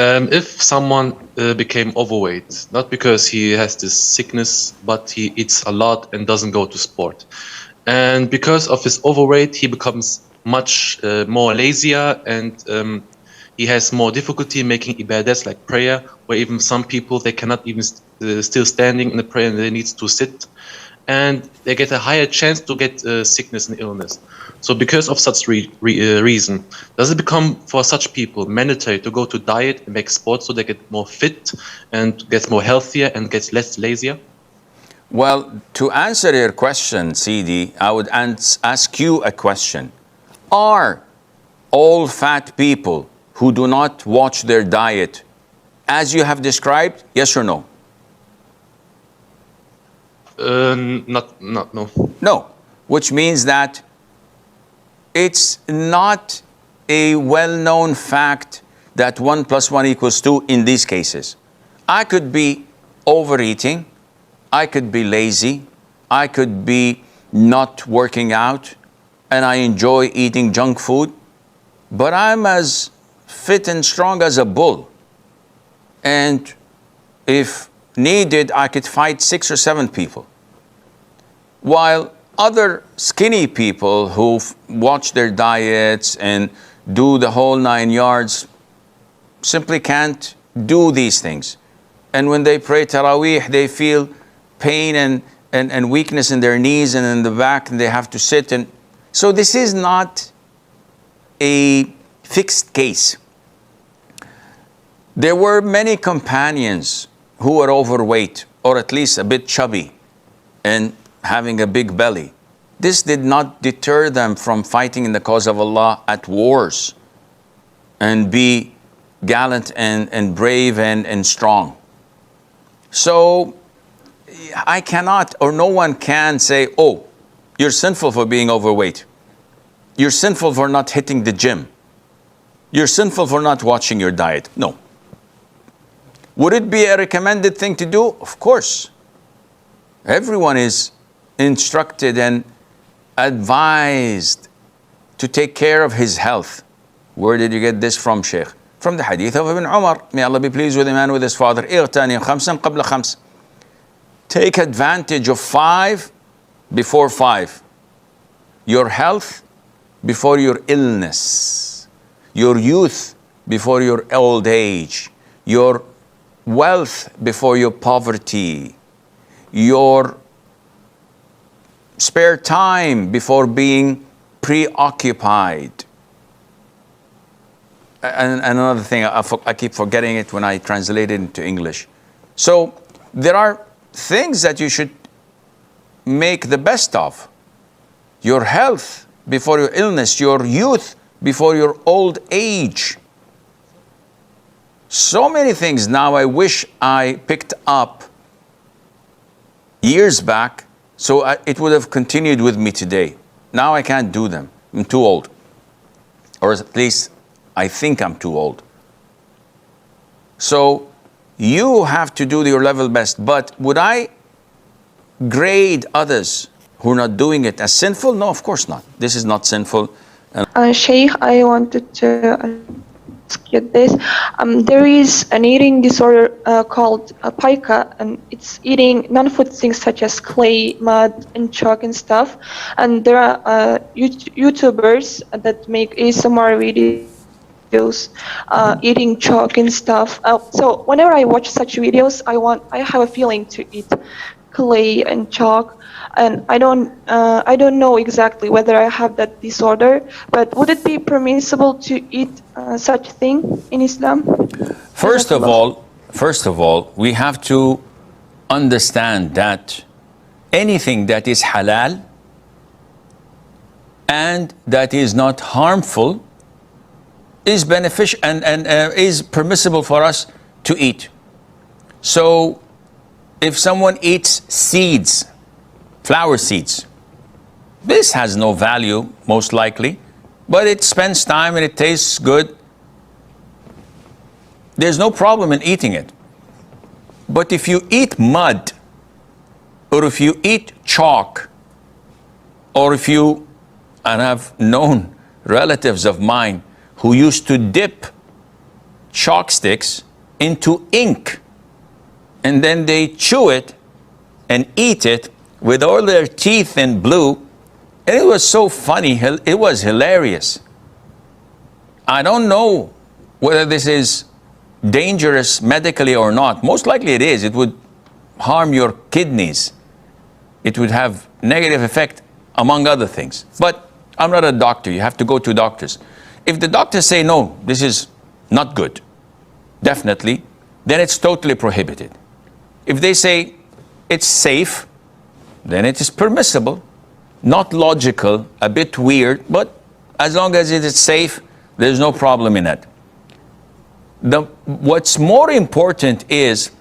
If someone became overweight, not because he has this sickness, but he eats a lot and doesn't go to sport, and because of his overweight, he becomes much more lazier, and he has more difficulty making ibadats like prayer, where even some people they cannot even still standing in the prayer and they need to sit, and they get a higher chance to get sickness and illness. So because of such reason, does it become for such people mandatory to go to diet and make sports so they get more fit and get more healthier and get less lazier? Well, to answer your question, CD, I would ask you a question. Are all fat people who do not watch their diet as you have described, yes or no? No. No, which means that it's not a well-known fact that 1 + 1 = 2 in these cases. I could be overeating, I could be lazy, I could be not working out, and I enjoy eating junk food, but I'm as fit and strong as a bull. And if needed, I could fight 6 or 7 people. While other skinny people who watch their diets and do the whole 9 yards simply can't do these things. And when they pray Taraweeh, they feel pain and weakness in their knees and in the back, and they have to sit. And so this is not a fixed case. There were many companions who were overweight, or at least a bit chubby, and having a big belly. This did not deter them from fighting in the cause of Allah at wars and be gallant and brave and strong. So I cannot, or no one can say, oh, you're sinful for being overweight. You're sinful for not hitting the gym. You're sinful for not watching your diet. No. Would it be a recommended thing to do? Of course. Everyone is instructed and advised to take care of his health. Where did you get this from, Sheikh? From the hadith of Ibn Umar. May Allah be pleased with him and with his father. اغتنم خمسا قبل خمس. Take advantage of 5 before 5. Your health before your illness. Your youth before your old age. Your wealth before your poverty. Your spare time before being preoccupied. And another thing, I keep forgetting it when I translate it into English. So there are things that you should make the best of. Your health before your illness, your youth before your old age. So many things now I wish I picked up years back, so it would have continued with me today. Now I can't do them. I'm too old. Or at least I think I'm too old. So you have to do your level best. But would I grade others who are not doing it as sinful? No, of course not. This is not sinful. Sheikh, I wanted to ask you this. There is an eating disorder called pica, and it's eating non-food things such as clay, mud, and chalk and stuff. And there are YouTubers that make ASMR videos eating chalk and stuff. So whenever I watch such videos, I have a feeling to eat clay and chalk. And I don't know exactly whether I have that disorder, but would it be permissible to eat such thing in Islam? First of all, we have to understand that anything that is halal and that is not harmful is beneficial and is permissible for us to eat. So if someone eats seeds, flower seeds, this has no value, most likely, but it spends time and it tastes good. There's no problem in eating it. But if you eat mud, or if you eat chalk, or if you, and I've known relatives of mine who used to dip chalk sticks into ink, and then they chew it and eat it with all their teeth in blue. And it was so funny, it was hilarious. I don't know whether this is dangerous medically or not. Most likely it is. It would harm your kidneys. It would have negative effect, among other things. But I'm not a doctor. You have to go to doctors. If the doctors say, no, this is not good, definitely, then it's totally prohibited. If they say it's safe, then it is permissible. Not logical, a bit weird, but as long as it is safe, there's no problem in it. What's more important is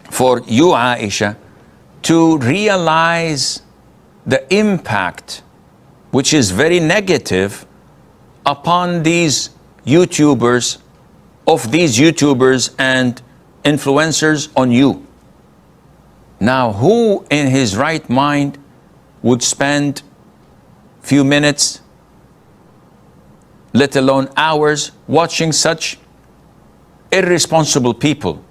for you, Aisha, to realize the impact, which is very negative, upon these YouTubers, of these YouTubers and influencers on you. Now, who in his right mind would spend few minutes, let alone hours, watching such irresponsible people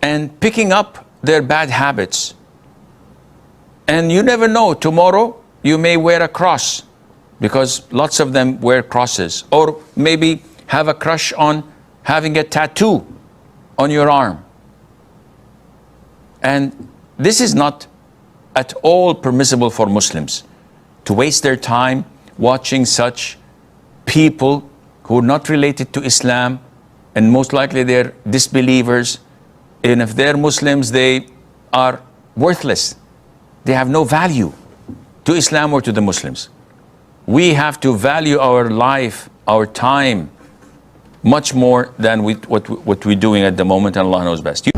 and picking up their bad habits? And you never know, tomorrow you may wear a cross, because lots of them wear crosses, or maybe have a crush on having a tattoo on your arm. And this is not at all permissible for Muslims to waste their time watching such people who are not related to Islam, and most likely they're disbelievers. And if they're Muslims, they are worthless. They have no value to Islam or to the Muslims. We have to value our life, our time, much more than what we're doing at the moment, and Allah knows best.